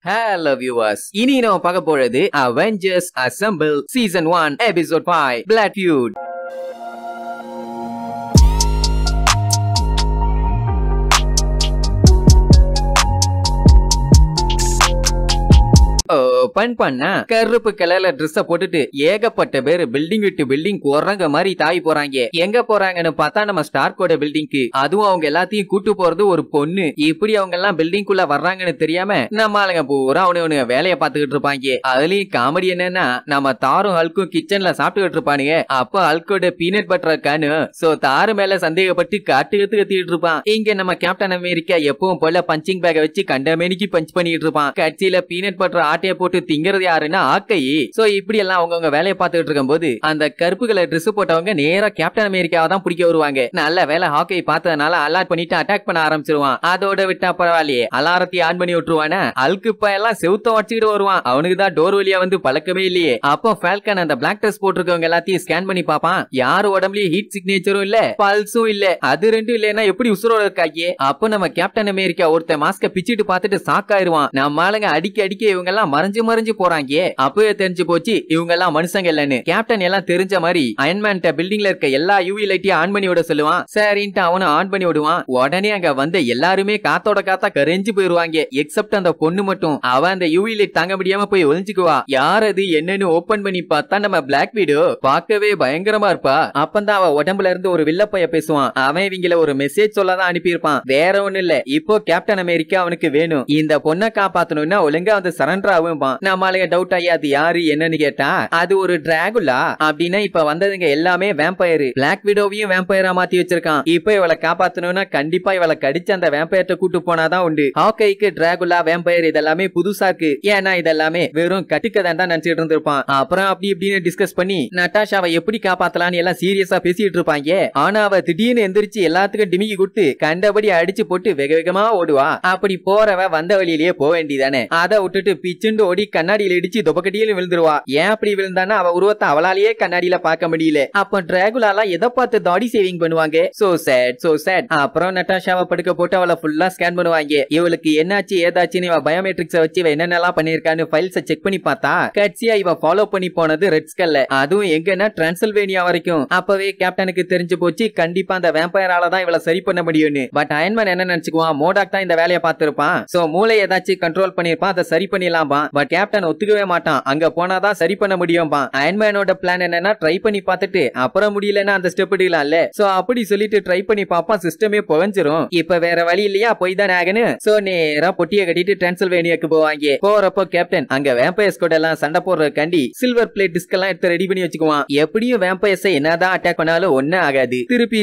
Hello viewers. இனி நம்ம பார்க்க போறது Avengers Assemble Season 1 Episode 5 Blood Feud. Open பண்ணா கருப்பு கலர்ல ட்ரெஸ் போட்டுட்டு ஏகப்பட்ட பேரு பில்டிங் விட்டு பில்டிங் குரங்க மாதிரி தாவி போறாங்க. எங்க போறாங்கன்னு பார்த்தா நம்ம ஸ்டார்க்கோட பில்டிங்க்கு. அதுவும் அவங்க எல்லாத்தையும் கூட்டு போறது ஒரு பொண்ணு. இப்படி அவங்க எல்லாம் பில்டிங் குள்ள வர்றாங்கன்னு தெரியாம நம்ம ஆளுங்க பூரா அவனு வேலைய பாத்துக்கிட்டு இருப்பாங்க. அதுலயும் காமெடி என்னன்னா நம்ம தாரும் ஹல்க்கும் கிச்சன்ல சாப்பிட்டுக்கிட்டு இருப்பானுங்க. அப்ப ஹல்கோட பீனட் பட்டர் கானு சோ தாரு மேல சந்தேகப்பட்டு கத்திட்டு இருப்பான். இங்க நம்ம கேப்டன் அமெரிக்கா எப்பவும் போல பஞ்சிங் பேக வச்சு கண்டமேனிக்கு பஞ்ச் பண்ணிட்டு இருப்பான். கட்சியில பீனட் பட்டர் ஆட்டைய போட்டு திங்கிறது யாருன்னா ஆக்கை. சோ இப்படி எல்லாம் அவங்க வேலையை பார்த்துட்டு இருக்கும் போது அந்த கருப்பு கலர் ட்ரெஸ் போட்டவங்க நேரா கேப்டன் அமெரிக்காவை தான் பிடிக்க வருவாங்க. நல்ல வேலை ஹாக்கை பார்த்ததுனால அலர்ட் பண்ணிட்டு அட்டாக் பண்ண ஆரம்பிச்சிருவான். அதோட விட்டா பரவாயில்லையே அலாரத்தை ஆன் பண்ணி விட்டுருவானா. அல்கு எல்லாம் செவுத்த வச்சுக்கிட்டு வருவான். அவனுக்கு தான் டோர் வழியா வந்து பழக்கமே இல்லையே. அப்போ ஃபால்கன் அந்த பிளாக் ட்ரெஸ் போட்டிருக்கவங்க எல்லாத்தையும் ஸ்கேன் பண்ணி பாப்பான். யாரு உடம்புலயும் ஹீட் சிக்னேச்சரும் இல்ல, பல்ஸும் இல்ல. அது ரெண்டும் இல்லன்னா எப்படி உசுரோட இருக்காங்க. அப்போ நம்ம கேப்டன் அமெரிக்கா ஒருத்த மாஸ்க பிச்சிட்டு பார்த்துட்டு சாக்காயிருவான். நம்ம ஆளுங்க அடிக்க இவங்க எல்லாம் மறைஞ்சு போறாங்க. அப்பவே தெரிஞ்சு போச்சு இவங்க எல்லாம் மனுஷங்க இல்லன்னு. கேப்டன் எல்லாம் தெரிஞ்ச மாதிரி அயன்மேன் பில்டிங்ல இருக்க எல்லா யூவி லைட்டையும் ஆன் பண்ணி விட சொல்லுவான். சரின்ட்டு அவனும் ஆன் பண்ணி விடுவான். உடனே அங்க வந்த எல்லாருமே காத்தோட காத்தா கரைஞ்சு போயிருவாங்க. எக்ஸப்ட் அந்த பொண்ணு மட்டும். அவன் அந்த யூவி லைட் தாங்க முடியாம போய் ஒளிஞ்சுக்குவா. யார் அது என்னன்னு ஓபன் பண்ணி பார்த்தா நம்ம பிளாக் வீடோ. பார்க்கவே பயங்கரமா இருப்பா. அப்பந்தான் அவ உடம்புல இருந்து ஒரு வில்லப்பைய பேசுவான். அவன் இவங்கள ஒரு மெசேஜ் சொல்லதான் அனுப்பியிருப்பான். வேற ஒண்ணு இல்ல, இப்போ கேப்டன் அமெரிக்கா அவனுக்கு வேணும். இந்த பொண்ணை காப்பாத்தணும்னா ஒழுங்கா வந்து சரண்டர் ஆகும். நம்மளுக்கு டவுட் ஆயாது யாரு என்னன்னு கேட்டா அது ஒரு டிராகுலா அப்படின்னா இப்ப வந்ததுங்க எல்லாமே வேம்பயர். பிளாக் விடோவையும் வேம்பயரா மாத்தி வச்சிருக்கான். இப்ப இவளை காப்பாத்தணும்னா கண்டிப்பா இவளை கடிச்சு அந்த வேம்பயர்ட்ட கூட்டு போனாதான் உண்டு. ஹாக்கைக்கு டிராகுலா வேம்பயர் இதெல்லாமே புதுசா இருக்கு. ஏன்னா இதெல்லாமே வெறும் கட்டுக்கதான் தான் நினைச்சிட்டு இருந்திருப்பான். அப்புறம் அப்படி இப்படின்னு டிஸ்கஸ் பண்ணி நட்டாஷாவை எப்படி காப்பாத்தலான்னு எல்லாம் சீரியஸா பேசிட்டு இருப்பாங்க. ஆனா அவ திடீர்னு எந்திரிச்சு எல்லாத்துக்கும் டிமிக்கி கொடுத்து கண்டபடி அடிச்சு போட்டு வேக வேகமா ஓடுவா. அப்படி போறவ வந்த வழியிலேயே போக வேண்டியதானே. அதை விட்டுட்டு பிச்சுண்டு ஓடி கண்ணாடியில இடிச்சு தொப்பக்கட்டியில விழுந்துருவா. ஏன் அப்படி விழுந்தானா அவ உருவத்தை அவளாலேயே கண்ணாடியில பார்க்க முடியல. அப்ப டிராகுலா எதை பார்த்து தாடி சேவிங் பண்ணுவாங்க. So sad. அப்புறம் நட்டாஷாவை படுக்க போட்டு அவளை ஃபுல்லா ஸ்கேன் பண்ணுவாங்க. இவளுக்கு என்னாச்சு ஏதாச்சுன்னு இவ பயோமெட்ரிக்ஸை வச்சு இவ என்னென்னலாம் பண்ணிருக்கான்னு ஃபைல்ஸை செக் பண்ணி பார்த்தா கட்சியா இவ ஃபாலோ பண்ணி போனது ரெட் ஸ்கல்ல. அதுவும் எங்கன்னா டிரான்சில்வேனியா வரைக்கும். அப்பவே கேப்டனுக்கு தெரிஞ்சு போச்சு கண்டிப்பா அந்த வேம்பயரால தான் இவளை சரி பண்ண முடியும்னு. பட் அயன்மேன் என்ன நினைச்சுக்குவான், மோடாக் தான் இந்த வேலையை பார்த்திருப்பான். சோ மூளை ஏதாச்சும் கண்ட்ரோல் பண்ணிருப்பான், அதை சரி பண்ணிடலாம். பட் கேப்டன் ஒத்துக்கவே மாட்டான். அங்க போனாதான் சரி பண்ண முடியும். அயன்மேனோட பிளான் என்னன்னா ட்ரை பண்ணி பார்த்துட்டு அப்புறம் முடியலன்னா அந்த ஸ்டெப் எடுக்கலாம்ல. சோ அப்படி சொல்லிட்டு ட்ரை பண்ணி பாப்பான். சிஸ்டமே புகஞ்சிரும். இப்ப வேற வழி இல்லையா, போய் தான் ஆகணும். சோ நேரா பொட்டியை கட்டிட்டு டிரான்சில்வேனியாக்கு போவாங்க. போறப்போ கேப்டன் அங்க வேம்பயர்ஸ் கூட எல்லாம் சண்டை போடுற கண்டி சில்வர் பிளேட் டிஸ்க் எல்லாம் எடுத்து ரெடி பண்ணி வச்சுக்குவான். எப்படியும் வேம்பயர்ஸை என்னதான் அட்டாக் பண்ணாலும் ஒன்னும் ஆகாது.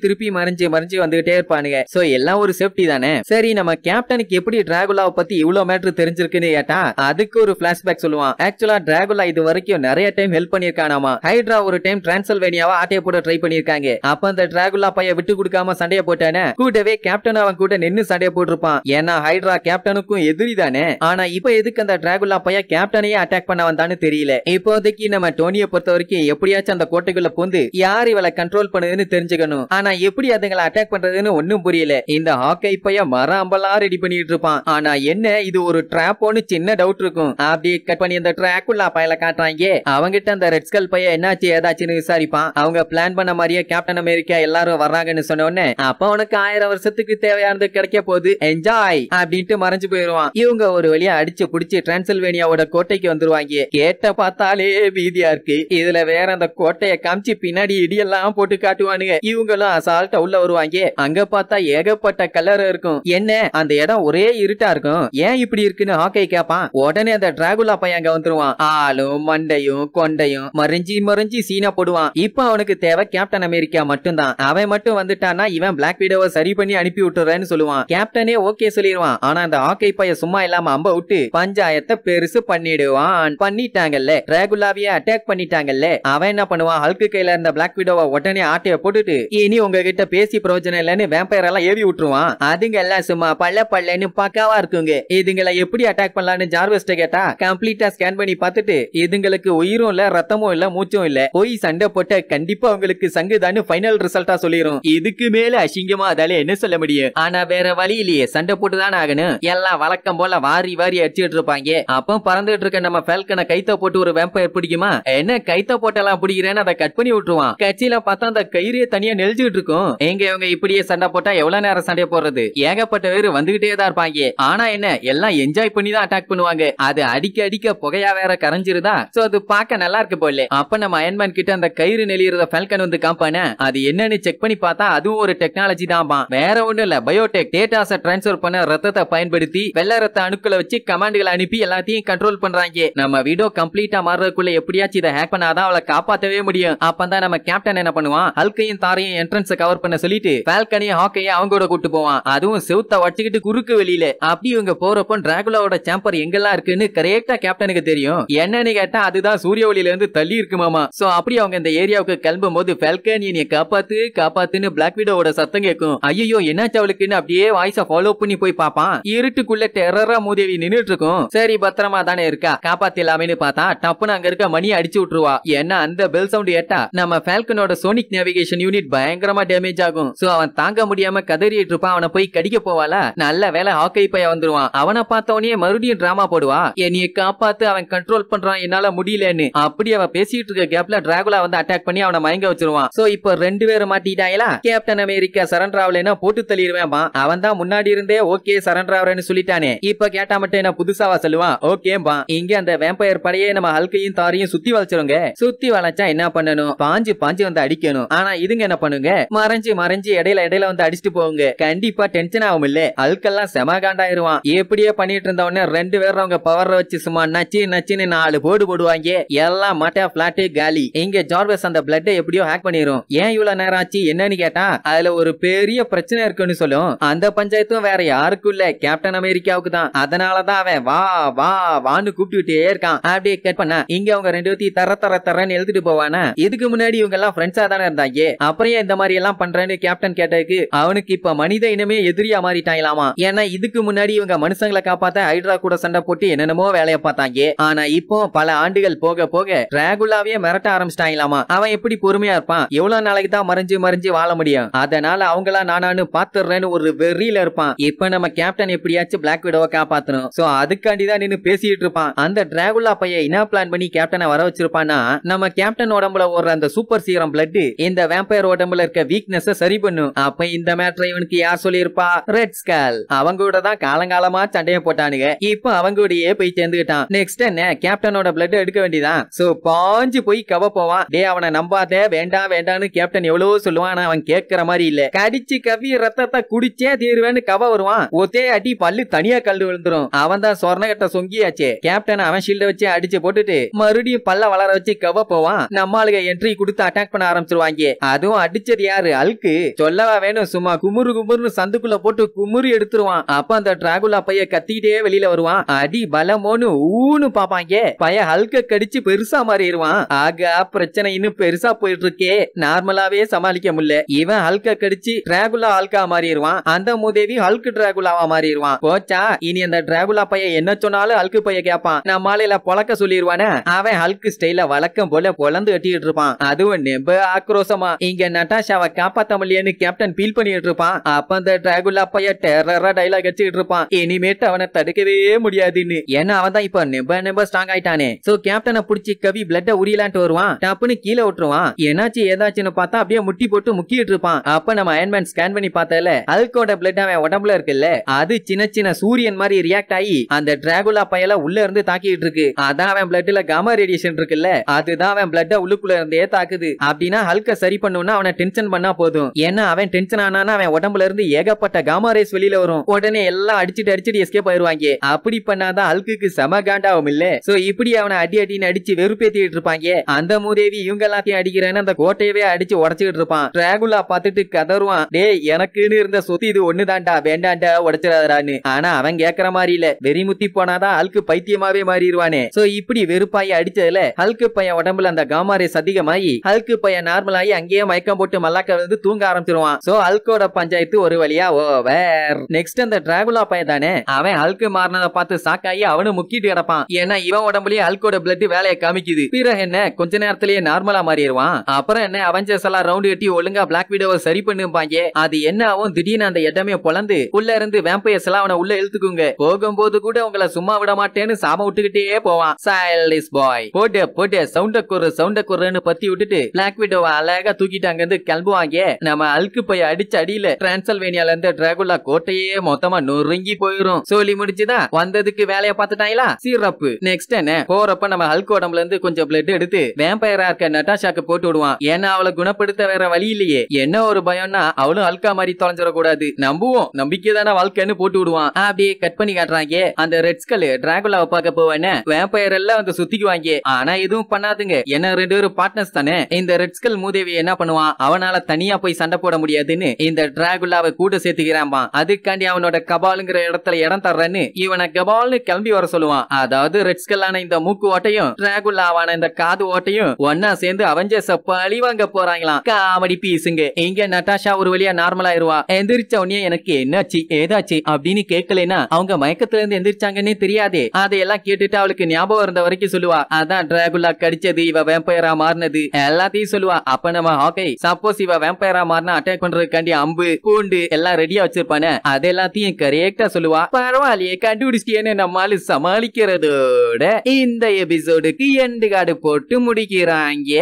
திருப்பி மறைஞ்சு வந்துகிட்டே இருப்பானுங்க. சோ எல்லாம் ஒரு சேஃப்டி தானே. சரி நம்ம கேப்டனுக்கு எப்படி டிராகுலாவை பத்தி இவ்வளவு மேட்டர் தெரிஞ்சிருக்குன்னு கேட்டா அதுக்கு ஒரு பிளாஷ்பேக் சொல்லுவான். ஆக்சுவலா டிராகுலா இது வரைக்கும் நிறைய டைம் ஹெல்ப் பண்ணிருக்கானாமா. ஹைட்ரா ஒரு டைம் டிரான்சில்வேனியாவை ஆட்டைய போட ட்ரை பண்ணிருக்காங்க. அப்ப அந்த டிராகுலா பைய விட்டு கொடுக்காம சண்டைய போட்டானே. கூடவே கேப்டன் அவன் கூட நின்னு சண்டைய போட்டிருப்பான். ஏன்னா ஹைட்ரா கேப்டனுக்கும் எதிரி தானே. ஆனா இப்ப எதுக்கு அந்த டிராகுலா பைய கேப்டனையே அட்டாக் பண்ண வந்தான்னு தெரியல. இப்போதைக்கு நம்ம டோனியை பொறுத்த வரைக்கும் எப்படியாச்சும் அந்த கோட்டைக்குள்ள போந்து யார் இவளை கண்ட்ரோல் பண்ணுதுன்னு தெரிஞ்சுக்கணும். ஆனா எப்படி அதுங்களை அட்டாக் பண்றதுன்னு ஒன்னும் புரியல. இந்த ஹாக்கை பைய மர அம்பலா ரெடி பண்ணிட்டு இருப்பான். ஆனா என்ன இது ஒரு டிராப்னு சின்ன டவுட் இருக்கும். அப்படி கட் பண்ணி அந்த டிராகுலா பையல காட்டுறாங்க. அவங்கிட்ட அந்த ரெட் ஸ்கல் பைய என்னாச்சு ஏதாச்சுன்னு விசாரிப்பான். அவங்க பிளான் பண்ண மாதிரியே கேப்டன் அமெரிக்கா எல்லாரும் வர்றாங்கன்னு சொன்ன உடனே அப்ப அவனுக்கு 1000 வருஷத்துக்கு தேவையானது கிடைக்க போகுது, என்ஜாய் அப்படின்ட்டு மறைஞ்சு போயிருவான். இவங்க ஒரு வழியா அடிச்சு புடிச்சு டிரான்சில்வேனியாவோட கோட்டைக்கு வந்துருவாங்க. கேட்ட பார்த்தாலே பீதியா இருக்கு. இதுல வேற அந்த கோட்டைய காமிச்சு பின்னாடி இடியெல்லாம் போட்டு காட்டுவானுங்க. இவங்களும் அசால்ட்டா உள்ள வருவாங்க. அங்க பார்த்தா ஏகப்பட்ட கலர் இருக்கும். என்ன அந்த இடம் ஒரே இருட்டா இருக்கும், ஏன் இப்படி இருக்குன்னு ஹாக்கை கேப்பான். உடனே அந்த டிராகுலா பையன் அங்க வந்துருவான். ஆளும் மண்டையும் கொண்டையும் மறைஞ்சி சீனா போடுவான். இப்ப அவனுக்கு தேவை கேப்டன் அமெரிக்கா மட்டும்தான். அவன் மட்டும் வந்துட்டானா இவன் பிளாக் வீடோவை சரி பண்ணி அனுப்பி விட்டுறேன்னு சொல்லுவான். கேப்டனே ஓகே சொல்லிடுவான். ஆனா அந்த ஹாக்கை பைய சும்மா இல்லாம அம்ப விட்டு பஞ்சாயத்தை பெருசு பண்ணிடுவான். பண்ணிட்டாங்கல்ல, டிராகுலாவையே அட்டாக் பண்ணிட்டாங்கல்ல. அவன் என்ன பண்ணுவான், ஹல்கு கையில இருந்த பிளாக் வீடோவை உடனே ஆட்டைய போட்டுட்டு இனி உங்ககிட்ட பேசி பிரயோஜனம் இல்லன்னு வேம்பயர் எல்லாம் ஏவி விட்டுருவான். அதுங்க எல்லாம் சும்மா பல்லன்னு பக்காவா இருக்குங்க. இதுங்களை எப்படி அட்டாக் பண்ணலான்னு ஜார்வெஸ்ட கேட்டா கம்ப்ளீட்டா ஸ்கேன் பண்ணி பார்த்துட்டு இதுங்களுக்கு உயிரும் இல்ல ரத்தமும் இல்ல மூச்சும் இல்ல போய் சண்டை போட்ட கண்டிப்பா உங்களுக்கு சங்குதான்னு ஃபைனல் ரிசல்ட்டா சொல்லிரும். இதுக்கு மேல அசிங்கமா அதால என்ன சொல்ல முடியும்? ஆனா வேற வழி இல்லையே, சண்டை போட்டுதான் ஆகணும். எல்லாம் வழக்கம் போல வாரி வாரி அடிச்சுட்டு இருப்பாங்க. அப்ப பறந்துட்டு இருக்க நம்ம ஃபால்கனை கைத்த போட்டு ஒரு வேம்பயர் பிடிக்குமா? என்ன கைத்த போட்டெல்லாம் பிடிக்கிறேன்னு அதை கட் பண்ணி விட்டுருவான். கட்சியில பார்த்தா அந்த கயிறே தனியா நெளிச்சுட்டு இருக்கும். எங்க இவங்க இப்படியே சண்டை போட்டா எவ்வளவு நேரம் சண்டை போடுறது? ஏகப்பட்ட பேர் வந்துகிட்டே தான் இருப்பாங்க. ஆனா என்ன எல்லாம் என்ஜாய் பண்ணி தான் அட்டாக் பண்ணுவாங்க. அது அடிக்க அடிக்க புகையா வேற கரைஞ்சிருதா. சோ அது பார்க்க நல்லா இருக்கு போல. அப்ப நம்ம அயன்மேன் கிட்ட அந்த கயிறு நெளியறத ஃபால்கன் வந்து காப்பானே, அது என்னன்னு செக் பண்ணி பார்த்தா அதுவும் ஒரு டெக்னாலஜி தான். வேற ஒண்ணும் இல்ல, பயோடெக். டேட்டாஸை டிரான்ஸ்ஃபர் பண்ண ரத்தத்தை பயன்படுத்தி வெள்ளை ரத்த அணுக்களை வச்சு கமாண்டுகளை அனுப்பி எல்லாத்தையும் கண்ட்ரோல் பண்றாங்க. நம்ம வீடியோ கம்ப்ளீட்டா மாறதுக்குள்ள எப்படியாச்சும் இதை ஹேக் பண்ணாதான் அவளை காப்பாத்தவே முடியும். அப்பதான் நம்ம கேப்டன் என்ன பண்ணுவான், ஹல்கையும் தாரையும் என்ட்ரன்ஸ் கவர் பண்ண சொல்லிட்டு ஃபால்கனையும் ஹாக்கையும் அவங்களோட கூட்டு போவான். அதுவும் செவுத்த வச்சுக்கிட்டு குறுக்கு வெளியில. அப்படி இவங்க போறப்போ டிராகுலாவோட சாம்பர் எங்கெல்லாம் இருக்குன்னு கரெக்டா கேப்டனுக்கு தெரியும். என்னன்னு கேட்டா அதுதான் சூரிய ஒளியில இருந்து தள்ளி இருக்குமாமா. சோ அப்படி அவங்க இந்த ஏரியாவுக்கு கிளம்பும் போது ஃபால்கன் என்னைய காப்பாத்து காப்பாத்துன்னு பிளாக் விடோவோட சத்தம் கேட்கும். ஐயோ என்னாச்சு அவளுக்குன்னு அப்படியே வாய்ஸ ஃபாலோ பண்ணி போய் பாப்பான். இருட்டுக்குள்ள டெரரா மூதேவி நின்னுட்டு இருக்கும். சரி பத்திரமா தானே இருக்கா, காப்பாத்திடலாமேன்னு பார்த்தா டப்புன்னு அங்க இருக்க மணி அடிச்சு விட்டுருவா. ஏன்னா அந்த பெல் சவுண்ட் ஏட்டா நம்ம ஃபால்கனோட சோனிக் நேவிகேஷன் யூனிட் பயங்கரமா டேமேஜ் ஆகும். சோ அவன் தாங்க முடியாம கதறிட்டு இருப்பான். அவனை போய் கடிக்க போவாளா, நல்ல வேலை ஹாக்கை பைய வந்துருவான். அவனை பார்த்தவனே மறுபடியும் டிராமா போடுவா, என்னைய காப்பாத்து அவன் கண்ட்ரோல் பண்றான் என்னால முடியலன்னு. அப்படி அவ பேசிட்டு இருக்க கேப்ல டிராகுலா வந்து அட்டாக் பண்ணி அவனை மயங்க வச்சிருவான். சோ இப்ப ரெண்டு பேரும் மாட்டிட்டாங்களா. கேப்டன் அமெரிக்கா சரண்டர் ஆகலைன்னா போட்டு தள்ளிடுவேன். அவன் தான் முன்னாடி இருந்தே ஓகே சரண்டர் ஆவறேன்னு சொல்லிட்டானே. இப்ப கேட்டா மட்டும் என்ன புதுசாவா சொல்லுவான். ஓகே பா, இங்க அந்த வேம்பயர் படையே நம்ம ஹல்கையும் தாரையும் சுத்தி வளைச்சிருங்க. சுத்தி வளைச்சா என்ன பண்ணணும், பாஞ்சு பாஞ்சு வந்து அடிக்கணும். ஆனா இதுங்க என்ன பண்ணுங்க, மறைஞ்சு மறைஞ்சு இடையில இடையில வந்து அடிச்சுட்டு போங்க. கண்டிப்பா டென்ஷன் ஆகும் இல்ல, அல்கெல்லாம் செமகாண்டாயிருவான். எப்படியே பண்ணிட்டு இருந்த உடனே ரெண்டு பேரும் அவங்க பவர் வச்சு சும்மா நச்சு நச்சுன்னு 4 போடு போடுவாங்க. எல்லாம் மாட்டா பிளாட் காலி. இங்க ஜார்வஸ் அந்த பிளட்டை எப்படியோ ஹேக் பண்ணிரும். ஏன் இவ்வளவு நேரம் ஆச்சு என்னன்னு கேட்டா அதுல ஒரு பெரிய பிரச்சனை இருக்குன்னு சொல்லும். அந்த பஞ்சாயத்தும் வேற யாருக்கும் இல்ல, கேப்டன் அமெரிக்காவுக்கு தான். அதனாலதான் அவன் வா வா வான்னு கூப்பிட்டுட்டே இருக்கான். அப்படியே கட் பண்ணா இங்க அவங்க ரெண்டு பேர்த்தையும் தர தர தரன்னு எழுதிட்டு போவானா. இதுக்கு முன்னாடி இவங்க எல்லாம் ஃப்ரெண்ட்ஸா தானே இருந்தாங்க. அப்புறம் இந்த மாதிரி எல்லாம் பண்றேன்னு கேப்டன் கேட்டதுக்கு அவனுக்கு இப்ப மனித இனமே எதிரியா மாறிட்டாங்களாமா. ஏன்னா இதுக்கு முன்னாடி இவங்க மனுஷங்களை காப்பாத்த ஹைட்ரா கூட சண்டை போட்டு என்னென்னமோ வேலையை பார்த்தாங்க. ஆனா இப்போ பல ஆண்டுகள் போக போக டிராகுலாவே மிரட்ட ஆரம்பிச்சிட்டாங்களாமா. அவன் எப்படி பொறுமையா இருப்பான், எவ்வளவு நாளைக்கு தான் மறைஞ்சு மறைஞ்சு வாழ முடியும். அதனால அவங்களா நானு பாத்துறேன்னு ஒரு வெறியில இருப்பான். இப்ப நம்ம கேப்டன் எப்படியாச்சும் பிளாக் விடோவை காப்பாத்தணும். சோ அதுக்காண்டிதான் நின்னு பேசிட்டு இருப்பான். அந்த டிராகுலா பையன் என்ன பிளான் பண்ணி கேப்டனை வர வச்சிருப்பான்னா, நம்ம கேப்டன் உடம்புல ஓடுற அந்த சூப்பர் சீரம் பிளட் இந்த வேம்பயர் உடம்புல இருக்க வீக்னஸ் சரி பண்ணும். அப்ப இந்த மேட்டரை இவனுக்கு யார் சொல்லியிருப்பா, ரெட் ஸ்கால். அவங்க கூட தான் காலங்காலமா சண்டையை போட்டானுங்க. இப்ப அவங்க கூடயே போய் சேர்ந்துட்டான். நெக்ஸ்ட் என்ன, கேப்டனோட பிளட் எடுக்க வேண்டியதான். சோ பாஞ்சு போய் கவ போவான். டே அவனை நம்பாத, வேண்டாம் வேண்டான்னு கேப்டன் எவ்வளவு சொல்லுவான், அவன் கேட்கிற மாதிரி இல்ல. கடிச்சு கவி ரத்தத்தை குடிச்சே தீருவேன்னு கவ வருவான். ஒத்தே அடி பல்லு தனியா கல்லு விழுந்துரும். அவன் தான் சொர்ணகட்ட சொங்கியாச்சே. கேப்டன் அவன் ஷீல்ட வச்சு அடிச்சு போட்டுட்டு மறுபடியும் பல்ல வளர வச்சு கவ போவான். நம்ம ஆளுங்க என்ட்ரி கொடுத்து அட்டாக் பண்ண ஆரம்பிச்சிருவாங்க. அதுவும் அடிச்சது யாரு, அல்கு. சொல்லவா வேணும், சும்மா குமுறு குமுறுன்னு சந்துக்குள்ள போட்டு குமுறு எடுத்துருவான். அப்ப அந்த டிராகுலா பைய கத்திட்டே வெளியில வருவான். அடி பலமோன்னு ஊன்னு பாப்பாங்க. பைய ஹல்க கடிச்சு பெருசா மாறிடுவான். ஆக பிரச்சனை இன்னும் பெருசா போயிட்டு இருக்கே, நார்மலாவே சமாளிக்க முடியல. இவன் ஹல்க கடிச்சு டிராகுலா ஹல்கா மாறிடுவான். அந்த மூதேவி ஹல்க் டிராகுலாவா மாறிடுவான். போச்சா, இனி அந்த டிராகுலா பைய என்ன சொன்னாலும் ஹல்கு பைய கேட்பான். நம்ம ஆளையில பொழக்க சொல்லிடுவானே. அவன் ஹல்க் ஸ்டைல வழக்கம் போல பொழந்து கட்டிட்டு இருப்பான். அதுவும் நெம்ப ஆக்ரோஷமா. இங்க நட்டாஷாவை காப்பாத்த முடியலன்னு கேப்டன் ஃபீல் பண்ணிட்டு இருப்பான். அப்ப அந்த டிராகுலா பைய டெரரா டைலாக் அடிச்சிட்டு இருப்பான். இனிமேட்டு அவனை தடுக்கவே முடியாதுன்னு. ஏன்னா அவன் தான் இப்ப நெம்ப ஸ்ட்ராங் ஆயிட்டானே. சோ கேப்டனை புடிச்சு கவி பிளட்ட உரியலான்ட்டு வருவான். டப்புன்னு கீழே விட்டுருவான். என்னாச்சு ஏதாச்சுன்னு பார்த்தா அப்படியே முட்டி போட்டு முக்கிட்டு இருப்பான். அப்ப நம்ம அயன்மேன் ஸ்கேன் பண்ணி பார்த்தல ஹல்கோட பிளட் அவன் உடம்புல இருக்குல்ல, அது சின்ன சின்ன சூரியன் மாதிரி ரியாக்ட் ஆகி அந்த டிராகுலா பையல உள்ள இருந்து தாக்கிட்டு இருக்கு. அதான் அவன் பிளட்ல காமா ரேடியேஷன் இருக்குல்ல, அதுதான் அவன் பிளட்ட உள்ளுக்குள்ள இருந்தே தாக்குது. அப்படின்னா ஹல்க சரி பண்ணுனா அவனை டென்ஷன் பண்ணா போதும். ஏன்னா அவன் டென்ஷன் ஆனானா அவன் உடம்புல இருந்து ஏகப்பட்ட காமா ரேஸ் வெளியில வரும். உடனே எல்லாம் அடிச்சிட்டு எஸ்கேப் ஆயிருவாங்க. அப்படி பண்ணாதான் ஹல்குக்கு செம காண்டாவும் இல்ல. சோ இப்படி அவனை அடி அடின்னு அடிச்சு வெறுப்பேத்திட்டு இருப்பாங்க. அந்த மூதேவி இவங்க எல்லாத்தையும் அடிக்கிறேன்னு அந்த கோட்டையவே அடிச்சு உடச்சிட்டு இருப்பான். டிராகுலா பார்த்துட்டு கதறுவான். டேய் எனக்குன்னு இருந்த சொத்து இது ஒண்ணுதான்டா, வேண்டாண்டா உடைச்சிடாதான்னு. ஆனா அவன் கேட்கற மாதிரி இல்ல, வெறிமுத்தி போனாதான் ஹல்கு பைத்தியமாவே மாறிடுவானே. சோ இப்படி வெறுப்பாயி அடிச்சதுல ஹல்கு பையன் உடம்புல அந்த காமா ரேஸ் அதிகமாயி ஹல்கு பையன் நார்மலாயி அங்கேயே மயக்கம் போட்டு மல்லாக்க வந்து தூங்க ஆரம்பிச்சிருவான். சோ ஹல்கோட பஞ்சாயத்து ஒரு வழியா ஓவர். நெக்ஸ்ட் அந்த டிராகுலா பையன் தானே, அவன் ஹல்கு மாறினதை பார்த்து சாக்காயி அவனு முக்கிட்டு தொங்கிட்டு கிடப்பான். ஏன்னா இவன் உடம்புலயே ஹல்கோட பிளட் வேலையை காமிக்குது. பிறகு என்ன கொஞ்ச நேரத்திலேயே நார்மலா மாறிடுவான். அப்புறம் என்ன அவெஞ்சர்ஸ் எல்லாம் ரவுண்ட் கட்டி ஒழுங்கா பிளாக் விடோவை சரி பண்ணுவாங்க. அது என்ன ஆகும், திடீர்னு அந்த இடமே பொளந்து உள்ள இருந்து வேம்பயர்ஸ் எல்லாம் அவனை உள்ள இழுத்துக்குங்க. போகும்போது கூட உங்களை சும்மா விட மாட்டேன்னு சாம விட்டுக்கிட்டே போவான். சைல்டிஷ் பாய் போட்டு போட்டு சவுண்ட குர்றன்னு பத்தி விட்டுட்டு பிளாக் விடோவை அழகா தூக்கிட்டு அங்க இருந்து கிளம்புவாங்க. நம்ம அல்கு பைய அடிச்ச அடியில டிரான்சல்வேனியால இருந்து டிராகுலா கோட்டையே மொத்தமா நொறுங்கி போயிரும். சொல்லி முடிச்சுதா வந்ததுக்கு வேலையை பார்த்துட்டாங்களா சிறப்பு. நெக்ஸ்ட் என்ன போறப்ப நம்ம ஹல்க் உடம்புல இருந்து கொஞ்சம் பிளட் எடுத்து வேம்பயரா இருக்க நட்டாஷாக்கு போட்டு விடுவான். ஏன்னா அவளை குணப்படுத்த வேற வழி இல்லையே. என்ன ஒரு பயம்னா அவளும் ஹல்கா மாதிரி தொலைஞ்சிடக்கூடாது. நம்புவோம், நம்பிக்கை தானே வாழ்க்கைன்னு போட்டு விடுவான். அப்படியே கட் பண்ணி காட்டுறாங்க. அந்த ரெட் ஸ்கல் டிராகுலாவை பார்க்க போவேன்னு வேம்பயர் எல்லாம் வந்து சுத்திக்குவாங்க. ஆனா எதுவும் பண்ணாதுங்க. என்ன 2 பேரும் பார்ட்னர்ஸ் தானே. இந்த ரெட் ஸ்கல் மூதேவி என்ன பண்ணுவான், அவனால தனியா போய் சண்டை போட முடியாதுன்னு இந்த டிராகுலாவை கூட சேர்த்துக்கிறான். அதுக்காண்டி அவனோட கபாலுங்கிற இடத்துல இடம் தர்றன்னு இவனை கபால்னு கிளம்பி வர சொல்லுவான். அதாவது ரெட் ஸ்கல்லான இந்த மூக்கு ஓட்டையும் டிராகுலாவான இந்த காது ஓட்டையும் ஒன்னா சேர்ந்து அவெஞ்சர்ஸ் பழி வாங்க போறாங்களாம். காமெடி பீஸுங்க. இங்க நட்டாஷா ஒரு வழியா நார்மல் ஆயிருவா. எந்திரிச்ச உடனே எனக்கு என்னாச்சு ஏதாச்சு அப்படின்னு கேட்கலனா அவங்க மயக்கத்துல இருந்து எந்திரிச்சாங்கன்னே தெரியாதே. அதையெல்லாம் கேட்டுட்டு அவளுக்கு ஞாபகம் இருந்த வரைக்கும் சொல்லுவா. அதான் டிராகுலா கடிச்சது, இவ வேம்பயரா மாறினது எல்லாத்தையும் சொல்லுவா. அப்ப நம்ம ஹாக்கை சப்போஸ் இவ வேம்பயரா மாறினா அட்டாக் பண்றதுக்காண்டி அம்பு பூண்டு எல்லாம் ரெடியா வச்சிருப்பானே அது எல்லாத்தையும் கரெக்டா சொல்லுவா. பரவாயில்லையே கண்டுபிடிச்சிட்டேன்னு நம்மால சமாளிக்கிறதோட இந்த எபிசோடுக்கு எண்டு கார்டு போட்டு முடிக்கிறாங்க.